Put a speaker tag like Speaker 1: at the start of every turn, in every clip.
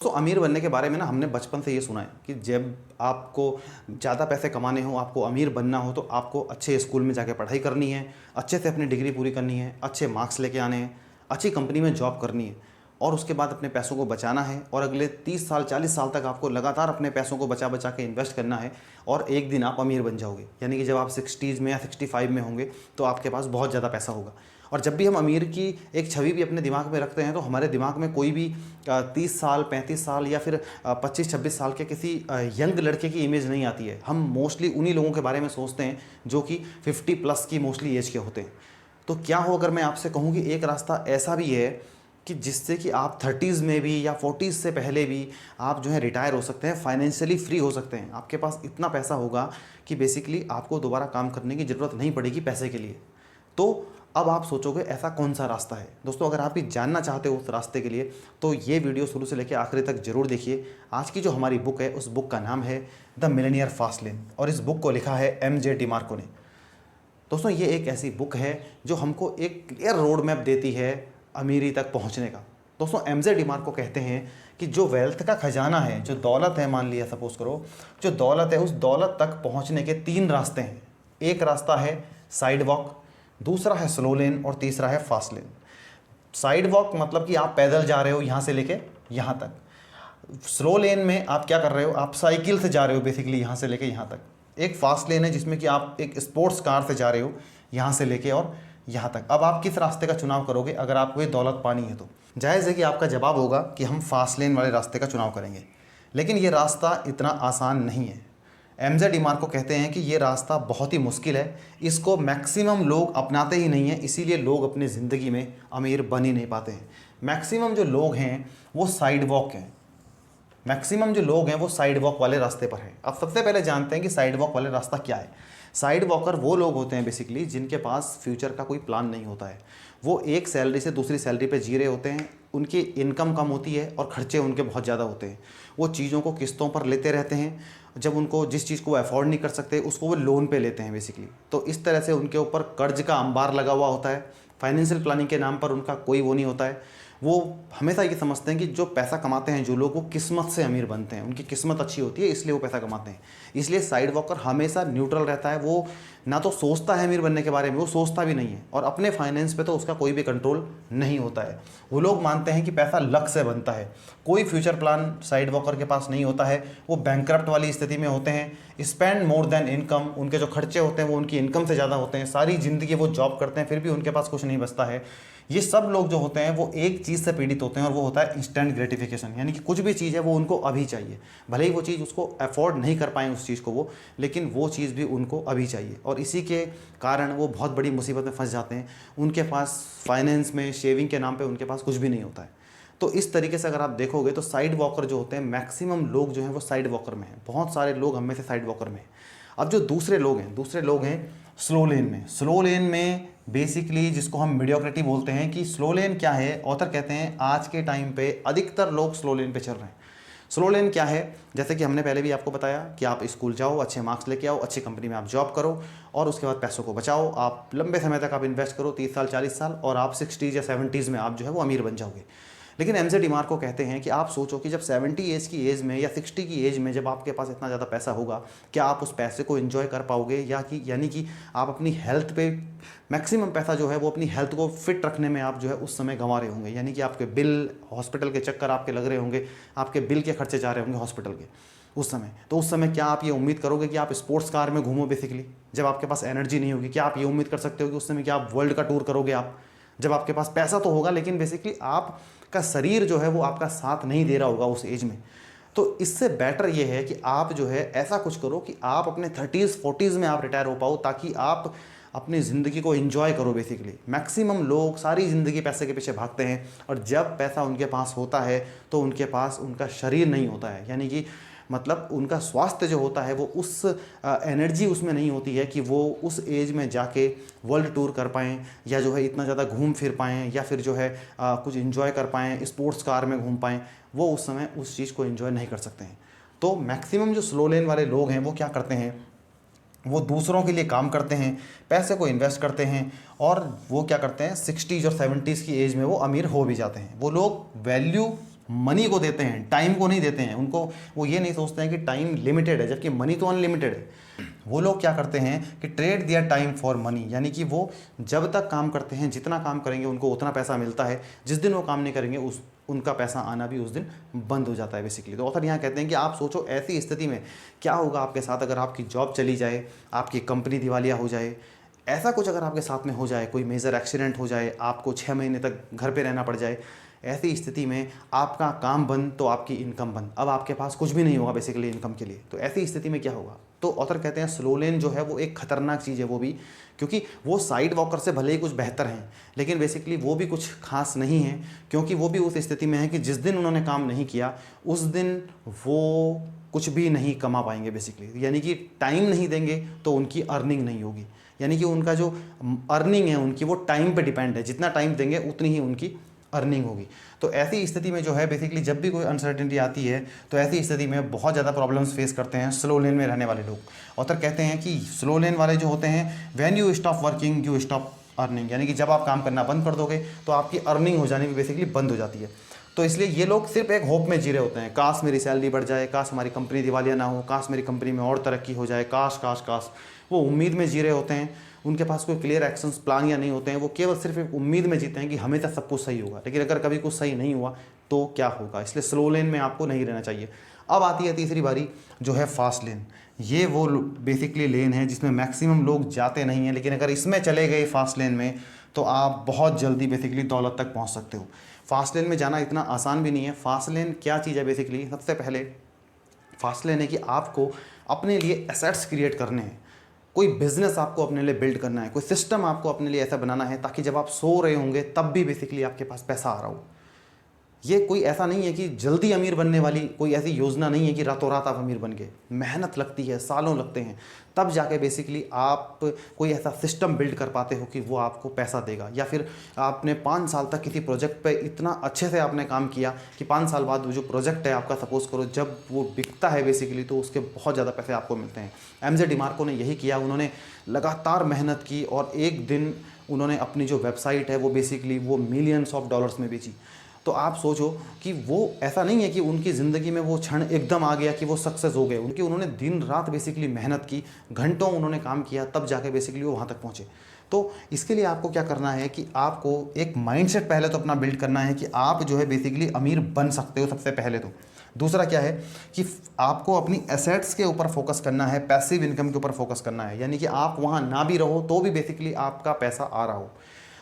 Speaker 1: तो अमीर बनने के बारे में ना हमने बचपन से ये सुना है कि जब आपको ज़्यादा पैसे कमाने हो, आपको अमीर बनना हो, तो आपको अच्छे स्कूल में जाके पढ़ाई करनी है, अच्छे से अपनी डिग्री पूरी करनी है, अच्छे मार्क्स लेके आने हैं, अच्छी कंपनी में जॉब करनी है और उसके बाद अपने पैसों को बचाना है और अगले 30 साल 40 साल तक आपको लगातार अपने पैसों को बचा बचा के इन्वेस्ट करना है और एक दिन आप अमीर बन जाओगे। यानी कि जब आप 60s में या 65 में होंगे तो आपके पास बहुत ज़्यादा पैसा होगा। और जब भी हम अमीर की एक छवि भी अपने दिमाग में रखते हैं तो हमारे दिमाग में कोई भी 30 साल 35 साल या फिर 25-26 साल के किसी यंग लड़के की इमेज नहीं आती है। हम मोस्टली उन्हीं लोगों के बारे में सोचते हैं जो कि 50+ की मोस्टली एज के होते हैं। तो क्या हो अगर मैं आपसे कहूँ कि एक रास्ता ऐसा भी है कि जिससे कि आप 30s में भी या 40s से पहले भी आप जो है रिटायर हो सकते हैं, फाइनेंशियली फ्री हो सकते हैं। आपके पास इतना पैसा होगा कि बेसिकली आपको दोबारा काम करने की ज़रूरत नहीं पड़ेगी पैसे के लिए। तो अब आप सोचोगे ऐसा कौन सा रास्ता है। दोस्तों, अगर आप भी जानना चाहते हो उस रास्ते के लिए तो ये वीडियो शुरू से लेकर आखिरी तक जरूर देखिए। आज की जो हमारी बुक है उस बुक का नाम है द मिलेनियर फास्ट लेन और इस बुक को लिखा है MJ डिमार्को ने। दोस्तों, ये एक ऐसी बुक है जो हमको एक क्लियर रोड मैप देती है अमीरी तक पहुंचने का। दोस्तों, MJ डिमार्को कहते हैं कि जो वेल्थ का खजाना है, जो दौलत है, मान लिया सपोज करो, जो दौलत है उस दौलत तक पहुंचने के 3 रास्ते हैं। एक रास्ता है साइड वॉक, दूसरा है स्लो लेन और तीसरा है फास्ट लेन। साइड वॉक मतलब कि आप पैदल जा रहे हो यहाँ से लेके यहाँ तक। स्लो लेन में आप क्या कर रहे हो, आप साइकिल से जा रहे हो बेसिकली यहाँ से लेके यहाँ तक। एक फास्ट लेन है जिसमें कि आप एक स्पोर्ट्स कार से जा रहे हो यहाँ से लेके और यहाँ तक। अब आप किस रास्ते का चुनाव करोगे अगर आपको ये दौलत पानी है तो? जायज़ है कि आपका जवाब होगा कि हम फास्ट लेन वाले रास्ते का चुनाव करेंगे, लेकिन ये रास्ता इतना आसान नहीं है। MJ डिमार्को कहते हैं कि ये रास्ता बहुत ही मुश्किल है, इसको मैक्सिमम लोग अपनाते ही नहीं हैं, इसीलिए लोग अपनी ज़िंदगी में अमीर बन ही नहीं पाते हैं। मैक्सिमम जो लोग हैं वो साइड वॉक हैं, मैक्सिमम जो लोग हैं वो साइड वॉक वाले रास्ते पर हैं। अब सबसे पहले जानते हैं कि साइड वॉक वाले रास्ता क्या है। साइड वॉकर वो लोग होते हैं बेसिकली जिनके पास फ्यूचर का कोई प्लान नहीं होता है। वो एक सैलरी से दूसरी सैलरी पे जी रहे होते हैं, उनकी इनकम कम होती है और खर्चे उनके बहुत ज़्यादा होते हैं। वो चीज़ों को किस्तों पर लेते रहते हैं, जब उनको जिस चीज़ को वो अफोर्ड नहीं कर सकते उसको वो लोन पे लेते हैं बेसिकली। तो इस तरह से उनके ऊपर कर्ज का अंबार लगा हुआ होता है। फाइनेंशियल प्लानिंग के नाम पर उनका कोई वो नहीं होता है। वो हमेशा ये समझते हैं कि जो पैसा कमाते हैं जो लोग, वो किस्मत से अमीर बनते हैं, उनकी किस्मत अच्छी होती है इसलिए वो पैसा कमाते हैं। इसलिए साइड वॉकर हमेशा न्यूट्रल रहता है। वो ना तो सोचता है अमीर बनने के बारे में, वो सोचता भी नहीं है, और अपने फाइनेंस पे तो उसका कोई भी कंट्रोल नहीं होता है। वो लोग मानते हैं कि पैसा लक से बनता है, कोई फ्यूचर प्लान साइड वॉकर के पास नहीं होता है। वो बैंकरप्ट वाली स्थिति में होते हैं। स्पेंड मोर देन इनकम, उनके जो खर्चे होते हैं वो उनकी इनकम से ज़्यादा होते हैं। सारी ज़िंदगी वो जॉब करते हैं फिर भी उनके पास कुछ नहीं बचता है। ये सब लोग जो होते हैं वो एक चीज़ से पीड़ित होते हैं और वो होता है इंस्टेंट ग्रेटिफिकेशन। यानी कि कुछ भी चीज़ है वो उनको अभी चाहिए, भले ही वो चीज़ उसको अफोर्ड नहीं कर पाएँ उस चीज़ को वो, लेकिन वो चीज़ भी उनको अभी चाहिए और इसी के कारण वो बहुत बड़ी मुसीबत में फंस जाते हैं। उनके पास फाइनेंस में शेविंग के नाम पे उनके पास कुछ भी नहीं होता है। तो इस तरीके से अगर आप देखोगे तो साइड वॉकर जो होते हैं, मैक्सिमम लोग जो हैं वो साइड वॉकर में हैं। बहुत सारे लोग हम में से साइड वॉकर में हैं। अब जो दूसरे लोग हैं स्लो लेन में। स्लो लेन में बेसिकली जिसको हम मीडियोक्रिटी बोलते हैं, कि स्लो लेन क्या है, ऑथर कहते हैं आज के टाइम पे अधिकतर लोग स्लो लेन पे चल रहे हैं। स्लो लेन क्या है, जैसे कि हमने पहले भी आपको बताया कि आप स्कूल जाओ, अच्छे मार्क्स लेके आओ, अच्छी कंपनी में आप जॉब करो और उसके बाद पैसों को बचाओ। आप लंबे समय तक आप इन्वेस्ट करो, 30 साल 40 साल, और आप 60s या 70s में आप जो है वो अमीर बन जाओगे। लेकिन MJ डिमार्को कहते हैं कि आप सोचो कि जब 70 एज की एज में या 60 की एज में जब आपके पास इतना ज़्यादा पैसा होगा, क्या आप उस पैसे को एंजॉय कर पाओगे, या कि यानी कि आप अपनी हेल्थ पे मैक्सिमम पैसा जो है वो अपनी हेल्थ को फिट रखने में आप जो है उस समय गंवा रहे होंगे। यानी कि आपके बिल, हॉस्पिटल के चक्कर आपके लग रहे होंगे, आपके बिल के खर्चे जा रहे होंगे हॉस्पिटल के उस समय। तो उस समय क्या आप ये उम्मीद करोगे कि आप स्पोर्ट्स कार में घूमो बेसिकली, जब आपके पास एनर्जी नहीं होगी? क्या आप ये उम्मीद कर सकते हो कि उस समय क्या आप वर्ल्ड का टूर करोगे? आप जब आपके पास पैसा तो होगा लेकिन बेसिकली आपका शरीर जो है वो आपका साथ नहीं दे रहा होगा उस एज में। तो इससे बेटर ये है कि आप जो है ऐसा कुछ करो कि आप अपने 30s 40s में आप रिटायर हो पाओ, ताकि आप अपनी ज़िंदगी को एंजॉय करो बेसिकली। मैक्सिमम लोग सारी ज़िंदगी पैसे के पीछे भागते हैं और जब पैसा उनके पास होता है तो उनके पास उनका शरीर नहीं होता है। यानी कि मतलब उनका स्वास्थ्य जो होता है वो उस एनर्जी उसमें नहीं होती है कि वो उस एज में जाके वर्ल्ड टूर कर पाएँ, या जो है इतना ज़्यादा घूम फिर पाएँ, या फिर जो है कुछ इन्जॉय कर पाएँ, स्पोर्ट्स कार में घूम पाएँ। वो उस समय उस चीज़ को एंजॉय नहीं कर सकते हैं। तो मैक्सिमम जो स्लो लेन वाले लोग हैं वो क्या करते हैं, वो दूसरों के लिए काम करते हैं, पैसे को इन्वेस्ट करते हैं, और वो क्या करते हैं 60s और 70s की एज में वो अमीर हो भी जाते हैं। वो लोग वैल्यू मनी को देते हैं, टाइम को नहीं देते हैं। उनको वो ये नहीं सोचते हैं कि टाइम लिमिटेड है, जबकि मनी तो अनलिमिटेड है। वो लोग क्या करते हैं कि trade their time for money, यानी कि वो जब तक काम करते हैं, जितना काम करेंगे उनको उतना पैसा मिलता है। जिस दिन वो काम नहीं करेंगे उनका पैसा आना भी उस दिन बंद हो जाता है बेसिकली। तो ऑथर यहाँ कहते हैं कि आप सोचो ऐसी स्थिति में क्या होगा आपके साथ अगर आपकी जॉब चली जाए, आपकी कंपनी दिवालिया हो जाए, ऐसा कुछ अगर आपके साथ में हो जाए, कोई मेजर एक्सीडेंट हो जाए, आपको 6 महीने तक घर पे रहना पड़ जाए। ऐसी स्थिति में आपका काम बंद तो आपकी इनकम बंद, अब आपके पास कुछ भी नहीं होगा बेसिकली इनकम के लिए। तो ऐसी स्थिति में क्या होगा? तो ऑथर कहते हैं स्लो लेन जो है वो एक खतरनाक चीज़ है वो भी, क्योंकि वो साइड वॉकर से भले ही कुछ बेहतर हैं, लेकिन बेसिकली वो भी कुछ खास नहीं है, क्योंकि वो भी उस स्थिति में है कि जिस दिन उन्होंने काम नहीं किया उस दिन वो कुछ भी नहीं कमा पाएंगे बेसिकली। यानी कि टाइम नहीं देंगे तो उनकी अर्निंग नहीं होगी, यानी कि उनका जो अर्निंग है उनकी वो टाइम पे डिपेंड है, जितना टाइम देंगे उतनी ही उनकी अर्निंग होगी। तो ऐसी स्थिति में जो है बेसिकली जब भी कोई अनसर्टेनिटी आती है तो ऐसी स्थिति में बहुत ज़्यादा प्रॉब्लम्स फेस करते हैं स्लो लेन में रहने वाले लोग। ऑथर कहते हैं कि स्लो लेन वाले जो होते हैं, when you stop working you stop earning, यानी कि जब आप काम करना बंद कर दोगे तो आपकी अर्निंग हो जानी भी बेसिकली बंद हो जाती है। तो इसलिए ये लोग सिर्फ एक होप में जी रहे होते हैं, काश मेरी सैलरी बढ़ जाए, काश हमारी कंपनी दिवालिया ना हो, काश मेरी कंपनी में और तरक्की हो जाए, काश काश काश। वो उम्मीद में जी रहे होते हैं, उनके पास कोई क्लियर एक्शंस प्लान या नहीं होते हैं, वो केवल सिर्फ एक उम्मीद में जीते हैं कि हमेशा सब कुछ सही होगा, लेकिन अगर कभी कुछ सही नहीं हुआ तो क्या होगा। इसलिए स्लो लेन में आपको नहीं रहना चाहिए। अब आती है तीसरी बारी जो है फास्ट लेन। ये वो बेसिकली लेन है जिसमें मैक्सिमम लोग जाते नहीं हैं, लेकिन अगर इसमें चले गए फास्ट लेन में तो आप बहुत जल्दी बेसिकली दौलत तक पहुंच सकते हो। फास्ट लेन में जाना इतना आसान भी नहीं है। फास्ट लेन क्या चीज़ है बेसिकली? सबसे पहले फास्ट लेन है कि आपको अपने लिए एसेट्स क्रिएट करने हैं, कोई बिजनेस आपको अपने लिए बिल्ड करना है, कोई सिस्टम आपको अपने लिए ऐसा बनाना है ताकि जब आप सो रहे होंगे तब भी बेसिकली आपके पास पैसा आ रहा हो। ये कोई ऐसा नहीं है कि जल्दी अमीर बनने वाली कोई ऐसी योजना नहीं है कि रातों रात आप अमीर बन गए। मेहनत लगती है, सालों लगते हैं, तब जाके बेसिकली आप कोई ऐसा सिस्टम बिल्ड कर पाते हो कि वो आपको पैसा देगा। या फिर आपने 5 साल तक किसी प्रोजेक्ट पे इतना अच्छे से आपने काम किया कि 5 साल बाद वो जो प्रोजेक्ट है आपका, सपोज करो जब वो बिकता है बेसिकली तो उसके बहुत ज़्यादा पैसे आपको मिलते हैं। एमजे डिमार्को ने यही किया, उन्होंने लगातार मेहनत की और एक दिन उन्होंने अपनी जो वेबसाइट है वो बेसिकली वो मिलियंस ऑफ डॉलर्स में बेची। तो आप सोचो कि वो ऐसा नहीं है कि उनकी ज़िंदगी में वो क्षण एकदम आ गया कि वो सक्सेस हो गए। उन्होंने दिन रात बेसिकली मेहनत की, घंटों उन्होंने काम किया, तब जाके बेसिकली वो वहाँ तक पहुँचे। तो इसके लिए आपको क्या करना है कि आपको एक माइंडसेट पहले तो अपना बिल्ड करना है कि आप जो है बेसिकली अमीर बन सकते हो सबसे पहले तो। दूसरा क्या है कि आपको अपनी एसेट्स के ऊपर फोकस करना है, पैसिव इनकम के ऊपर फोकस करना है, यानी कि आप वहाँ ना भी रहो तो भी बेसिकली आपका पैसा आ रहा हो।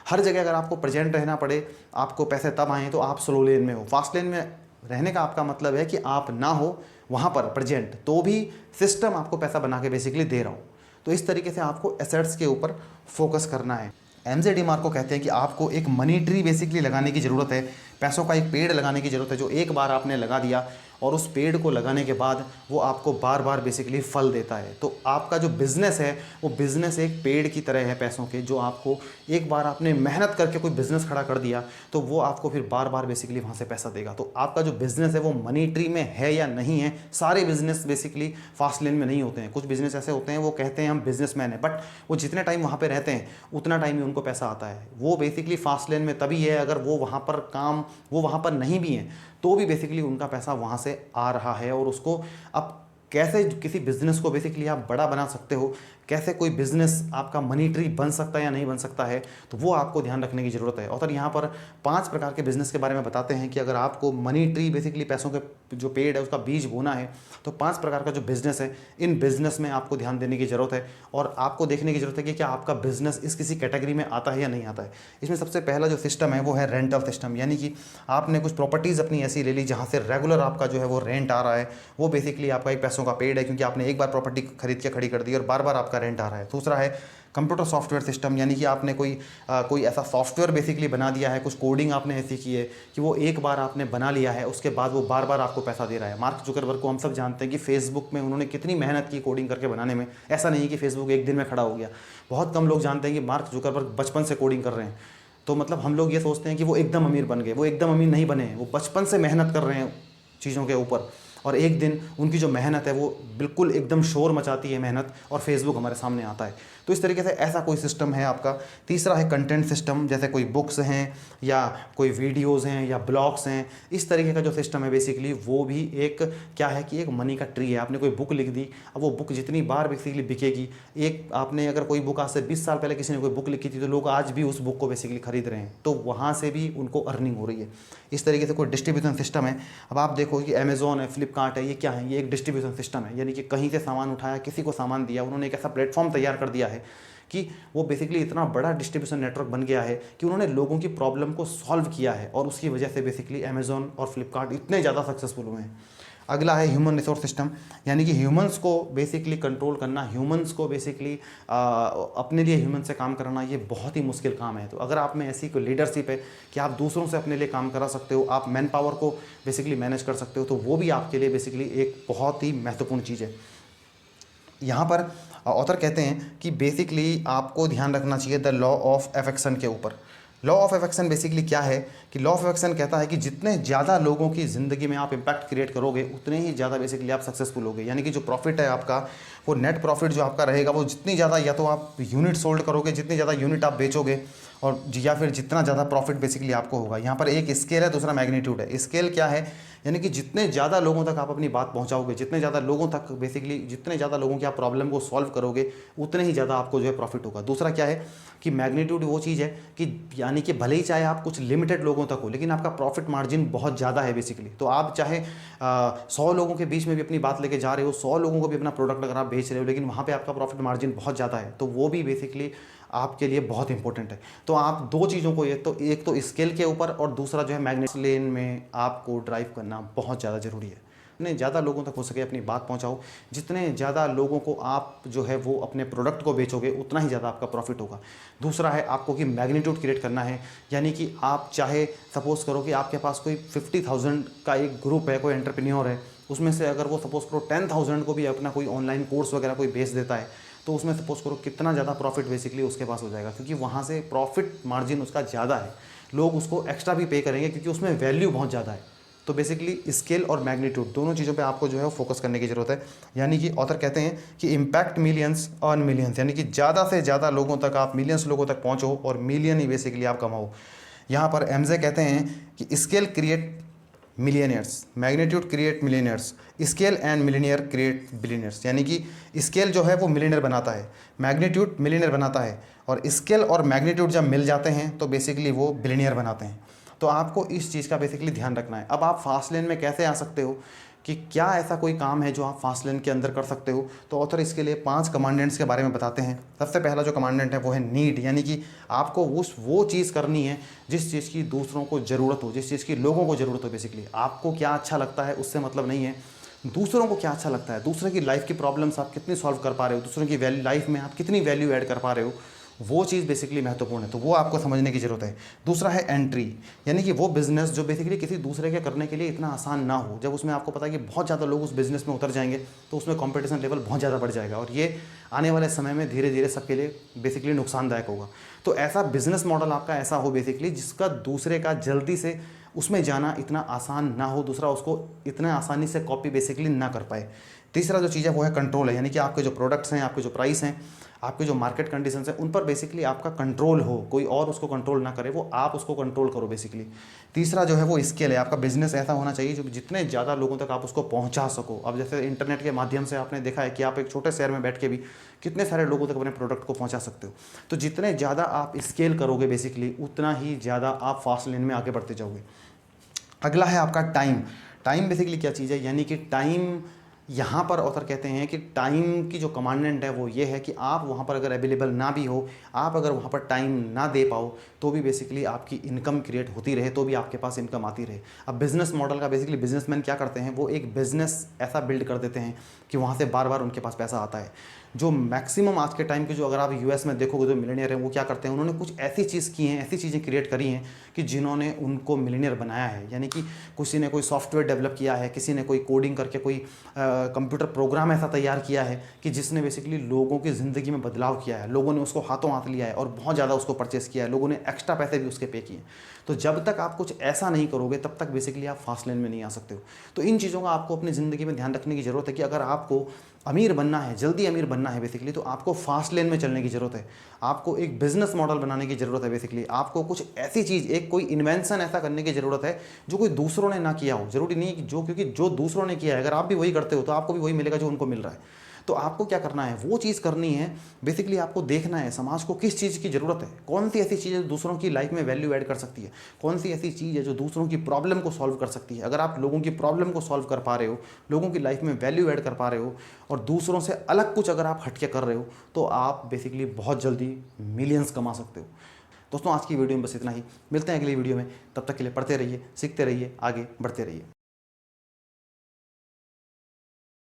Speaker 1: हर जगह अगर आपको प्रेजेंट रहना पड़े, आपको पैसे तब आएँ तो आप स्लो लेन में हो। फास्ट लेन में रहने का आपका मतलब है कि आप ना हो वहाँ पर प्रेजेंट, तो भी सिस्टम आपको पैसा बना के बेसिकली दे रहा हो। तो इस तरीके से आपको एसेट्स के ऊपर फोकस करना है। एमजे डिमार्को कहते हैं कि आपको एक मनी ट्री बेसिकली लगाने की ज़रूरत है, पैसों का एक पेड़ लगाने की ज़रूरत है जो एक बार आपने लगा दिया और उस पेड़ को लगाने के बाद वो आपको बार बार बेसिकली फल देता है। तो आपका जो बिज़नेस है वो बिज़नेस एक पेड़ की तरह है पैसों के, जो आपको एक बार आपने मेहनत करके कोई बिज़नेस खड़ा कर दिया तो वो आपको फिर बार बार बेसिकली वहाँ से पैसा देगा। तो आपका जो बिज़नेस है वो मनी ट्री में है या नहीं है। सारे बिज़नेस बेसिकली फास्ट लेन में नहीं होते हैं। कुछ बिज़नेस ऐसे होते हैं वो कहते हैं हम बिज़नेसमैन हैं, बट वो जितने टाइम वहाँ पर रहते हैं उतना टाइम ही उनको पैसा आता है। वो बेसिकली फास्ट लेन में तभी है अगर वो वहाँ पर नहीं भी हैं तो भी बेसिकली उनका पैसा वहाँ से आ रहा है। और उसको अब कैसे किसी बिज़नेस को बेसिकली आप बड़ा बना सकते हो, कैसे कोई बिज़नेस आपका मनी ट्री बन सकता है या नहीं बन सकता है, तो वो आपको ध्यान रखने की ज़रूरत है। और यहाँ पर 5 प्रकार के बिज़नेस के बारे में बताते हैं कि अगर आपको मनी ट्री बेसिकली पैसों के जो पेड़ है उसका बीज बोना है तो 5 प्रकार का जो बिज़नेस है, इन बिज़नेस में आपको ध्यान देने की ज़रूरत है और आपको देखने की ज़रूरत है कि क्या आपका बिज़नेस इस किसी कैटेगरी में आता है या नहीं आता है। इसमें सबसे पहला जो सिस्टम है वो है रेंटल सिस्टम, यानी कि आपने कुछ प्रॉपर्टीज़ अपनी ऐसी ले ली जहाँ से रेगुलर आपका जो है वो रेंट आ रहा है। वो बेसिकली आपका एक पैसों का पेड़ है, क्योंकि आपने एक बार प्रॉपर्टी खरीद के खड़ी कर दी और बार बार आपका रेंट आ रहा है। दूसरा है कंप्यूटर सॉफ्टवेयर सिस्टम, यानी कि आपने कोई ऐसा सॉफ्टवेयर बेसिकली बना दिया है, कुछ कोडिंग आपने ऐसी की है कि वो एक बार आपने बना लिया है, उसके बाद वो बार बार आपको पैसा दे रहा है। मार्क जुकरबर्ग को हम सब जानते हैं कि फेसबुक में उन्होंने कितनी मेहनत की कोडिंग करके बनाने में। ऐसा नहीं है कि फेसबुक एक दिन में खड़ा हो गया। बहुत कम लोग जानते हैं कि मार्क जुकरबर्ग बचपन से कोडिंग कर रहे हैं। तो मतलब हम लोग ये सोचते हैं कि वो एकदम अमीर बन गए, वो एकदम अमीर नहीं बने, वो बचपन से मेहनत कर रहे हैं चीज़ों के ऊपर। और एक दिन उनकी जो मेहनत है वो बिल्कुल एकदम शोर मचाती है मेहनत, और फेसबुक हमारे सामने आता है। तो इस तरीके से ऐसा कोई सिस्टम है आपका। तीसरा है कंटेंट सिस्टम, जैसे कोई बुक्स हैं या कोई वीडियोस हैं या ब्लॉग्स हैं, इस तरीके का जो सिस्टम है बेसिकली वो भी एक क्या है कि एक मनी का ट्री है। आपने कोई बुक लिख दी, अब वो बुक जितनी बार बेसिकली बिकेगी, एक आपने अगर कोई बुक आज से 20 साल पहले किसी ने कोई बुक लिखी थी तो लोग आज भी उस बुक को बेसिकली खरीद रहे हैं, तो वहाँ से भी उनको अर्निंग हो रही है। इस तरीके से कोई डिस्ट्रीब्यूशन सिस्टम है। अब आप देखो कि अमेज़ॉन है, फ्लिपकार्ट है, ये क्या है, ये एक डिस्ट्रीब्यूशन सिस्टम है, यानी कि कहीं से सामान उठाया, किसी को सामान दिया, उन्होंने एक ऐसा प्लेटफॉर्म तैयार कर दिया है कि वो बेसिकली इतना बड़ा डिस्ट्रीब्यूशन नेटवर्क बन गया है कि उन्होंने लोगों की प्रॉब्लम को सॉल्व किया है, और उसकी वजह से बेसिकली अमेज़ॉन और फ्लिपकार्ट इतने ज़्यादा सक्सेसफुल हुए हैं। अगला है ह्यूमन रिसोर्स सिस्टम, यानी कि ह्यूमंस को बेसिकली कंट्रोल करना, ह्यूमंस को बेसिकली अपने लिए ह्यूमन से काम कराना, ये बहुत ही मुश्किल काम है। तो अगर आप में ऐसी कोई लीडरशिप है कि आप दूसरों से अपने लिए काम करा सकते हो, आप मैन पावर को बेसिकली मैनेज कर सकते हो, तो वो भी आपके लिए बेसिकली एक बहुत ही महत्वपूर्ण चीज़ है। यहाँ पर ऑथर कहते हैं कि बेसिकली आपको ध्यान रखना चाहिए द लॉ ऑफ अफेक्शन के ऊपर। लॉ ऑफ अफेक्शन बेसिकली क्या है कि लॉ ऑफ अफेक्शन कहता है कि जितने ज़्यादा लोगों की ज़िंदगी में आप इम्पैक्ट क्रिएट करोगे उतने ही ज़्यादा बेसिकली आप सक्सेसफुल होगे। यानी कि जो प्रॉफिट है आपका, वो नेट प्रॉफिट जो आपका रहेगा, वो जितनी ज़्यादा या तो आप यूनिट सोल्ड करोगे, जितनी ज़्यादा यूनिट आप बेचोगे, और या फिर जितना ज़्यादा प्रॉफिट बेसिकली आपको होगा। यहाँ पर एक स्केल है, दूसरा मैग्नीट्यूड है। स्केल क्या है, यानी कि जितने ज़्यादा लोगों तक आप अपनी बात पहुँचाओगे, जितने ज़्यादा लोगों तक बेसिकली जितने ज़्यादा लोगों की आप प्रॉब्लम को सॉल्व करोगे, उतने ही ज़्यादा आपको जो है प्रॉफिट होगा। दूसरा क्या है कि मैग्नीट्यूड वो चीज़ है कि यानी कि भले ही चाहे आप कुछ लिमिटेड लोगों तक हो, लेकिन आपका प्रॉफिट मार्जिन बहुत ज़्यादा है बेसिकली। तो आप चाहे 100 लोगों के बीच में भी अपनी बात लेके जा रहे हो, 100 लोगों को भी अपना प्रोडक्ट अगर आप बेच रहे हो, लेकिन वहाँ पे आपका प्रॉफिट मार्जिन बहुत ज़्यादा है, तो वो भी बेसिकली आपके लिए बहुत इंपॉर्टेंट है। तो आप दो चीज़ों को, एक तो स्केल के ऊपर, और दूसरा जो है मैग्नेट लेन में आपको ड्राइव करना बहुत ज़्यादा ज़रूरी है। जितने ज़्यादा लोगों तक हो सके अपनी बात पहुंचाओ, जितने ज़्यादा लोगों को आप जो है वो अपने प्रोडक्ट को बेचोगे, उतना ही ज़्यादा आपका प्रॉफिट होगा। दूसरा है आपको कि मैग्नीट्यूड क्रिएट करना है, यानी कि आप चाहे सपोज़ करो कि आपके पास कोई 50,000 का एक ग्रुप है, कोई एंटरप्रेन्योर है, उसमें से अगर वो सपोज़ करो 10,000 को भी अपना कोई ऑनलाइन कोर्स वगैरह कोई बेच देता है, तो उसमें सपोज़ करो कितना ज़्यादा प्रॉफिट बेसिकली उसके पास हो जाएगा, क्योंकि वहाँ से प्रॉफिट मार्जिन उसका ज़्यादा है, लोग उसको एक्स्ट्रा भी पे करेंगे क्योंकि उसमें वैल्यू बहुत ज़्यादा है। तो बेसिकली स्केल और मैग्नीट्यूड दोनों चीज़ों पे आपको जो है फोकस करने की ज़रूरत है। यानी कि ऑथर कहते हैं कि इम्पैक्ट मिलियंस अर्न मिलियंस, यानी कि ज़्यादा से ज़्यादा लोगों तक आप मिलियंस लोगों तक पहुँचो और मिलियन ही बेसिकली आप कमाओ। यहाँ पर एमजे कहते हैं कि scale create millionaires, magnitude create millionaires, scale and millionaire create billionaires. यानी कि स्केल जो है वो मिलियनियर बनाता है, मैग्नीट्यूड मिलियनियर बनाता है, और स्केल और मैग्नीट्यूड जब मिल जाते हैं तो बेसिकली वो बिलियनियर बनाते हैं। तो आपको इस चीज़ का बेसिकली ध्यान रखना है। अब आप फास्ट लेन में कैसे आ सकते हो, कि क्या ऐसा कोई काम है जो आप फास्ट लेन के अंदर कर सकते हो, तो ऑथर इसके लिए 5 कमांडेंट्स के बारे में बताते हैं। सबसे पहला जो कमांडेंट है वो है नीड, यानी कि आपको वो चीज़ करनी है जिस चीज़ की दूसरों को ज़रूरत हो, जिस चीज़ की लोगों को ज़रूरत हो। बेसिकली आपको क्या अच्छा लगता है उससे मतलब नहीं है, दूसरों को क्या अच्छा लगता है, दूसरों की लाइफ की प्रॉब्लम्स आप कितनी सॉल्व कर पा रहे हो, दूसरों की लाइफ में आप कितनी वैल्यू ऐड कर पा रहे हो, वो चीज़ बेसिकली महत्वपूर्ण है। तो वो आपको समझने की ज़रूरत है। दूसरा है एंट्री, यानी कि वो बिज़नेस जो बेसिकली किसी दूसरे के करने के लिए इतना आसान ना हो, जब उसमें आपको पता है कि बहुत ज़्यादा लोग उस बिज़नेस में उतर जाएंगे तो उसमें कंपटीशन लेवल बहुत ज़्यादा बढ़ जाएगा, और ये आने वाले समय में धीरे धीरे सबके लिए बेसिकली नुकसानदायक होगा। तो ऐसा बिज़नेस मॉडल आपका ऐसा हो बेसिकली जिसका दूसरे का जल्दी से उसमें जाना इतना आसान ना हो, दूसरा उसको इतना आसानी से कॉपी बेसिकली ना कर पाए। तीसरा जो चीज़ है वो है कंट्रोल है, यानी कि आपके जो प्रोडक्ट्स हैं, आपके जो प्राइस हैं, आपके जो मार्केट कंडीशंस हैं, उन पर बेसिकली आपका कंट्रोल हो, कोई और उसको कंट्रोल ना करे, वो आप उसको कंट्रोल करो बेसिकली। तीसरा जो है वो स्केल है, आपका बिजनेस ऐसा होना चाहिए जो जितने ज़्यादा लोगों तक आप उसको पहुंचा सको। अब जैसे इंटरनेट के माध्यम से आपने देखा है कि आप एक छोटे शहर में बैठ के भी कितने सारे लोगों तक अपने प्रोडक्ट को पहुंचा सकते हो। तो जितने ज़्यादा आप स्केल करोगे बेसिकली, उतना ही ज़्यादा आप फास्ट लेन में आगे बढ़ते जाओगे। अगला है आपका टाइम। टाइम बेसिकली क्या चीज़ है, यानी कि टाइम, यहाँ पर ऑथर कहते हैं कि टाइम की जो कमांडेंट है वो ये है कि आप वहाँ पर अगर अवेलेबल ना भी हो, आप अगर वहाँ पर टाइम ना दे पाओ, तो भी बेसिकली आपकी इनकम क्रिएट होती रहे, तो भी आपके पास इनकम आती रहे। अब बिज़नेस मॉडल का बेसिकली बिजनेसमैन क्या करते हैं, वो एक बिज़नेस ऐसा बिल्ड कर देते हैं कि वहाँ से बार बार उनके पास पैसा आता है। जो मैक्सिमम आज के टाइम के जो अगर आप यूएस में देखोगे जो मिलियनियर हैं वो क्या करते हैं, उन्होंने कुछ ऐसी चीज़ की हैं, ऐसी चीज़ें क्रिएट करी हैं कि जिन्होंने उनको मिलियनियर बनाया है। यानी कि किसी ने कोई सॉफ्टवेयर डेवलप किया है, किसी ने कोई कोडिंग करके कोई कंप्यूटर प्रोग्राम ऐसा तैयार किया है कि जिसने बेसिकली लोगों की ज़िंदगी में बदलाव किया है, लोगों ने उसको हाथों हाथ लिया है और बहुत ज़्यादा उसको परचेस किया है, लोगों ने एक्स्ट्रा पैसे भी उसके पे किए। तो जब तक आप कुछ ऐसा नहीं करोगे तब तक बेसिकली आप फास्ट लेन में नहीं आ सकते हो। तो इन चीज़ों का आपको अपनी ज़िंदगी में ध्यान रखने की ज़रूरत है कि अगर आपको अमीर बनना है, जल्दी अमीर बनना है बेसिकली, तो आपको फास्ट लेन में चलने की ज़रूरत है। आपको एक बिजनेस मॉडल बनाने की ज़रूरत है बेसिकली। आपको कुछ ऐसी चीज़, एक कोई इन्वेंशन ऐसा करने की ज़रूरत है जो कोई दूसरों ने ना किया हो। ज़रूरी नहीं है कि क्योंकि जो दूसरों ने किया है अगर आप भी वही करते हो तो आपको भी वही मिलेगा जो उनको मिल रहा है। तो आपको क्या करना है, वो चीज़ करनी है बेसिकली। आपको देखना है समाज को किस चीज़ की ज़रूरत है, कौन सी ऐसी चीज़ है जो दूसरों की लाइफ में वैल्यू ऐड कर सकती है, कौन सी ऐसी चीज़ है जो दूसरों की प्रॉब्लम को सॉल्व कर सकती है। अगर आप लोगों की प्रॉब्लम को सॉल्व कर पा रहे हो, लोगों की लाइफ में वैल्यू ऐड कर पा रहे हो और दूसरों से अलग कुछ अगर आप हटके कर रहे हो तो आप बेसिकली बहुत जल्दी मिलियंस कमा सकते हो। दोस्तों आज की वीडियो में बस इतना ही, मिलते हैं अगली वीडियो में। तब तक के लिए पढ़ते रहिए, सीखते रहिए, आगे बढ़ते रहिए।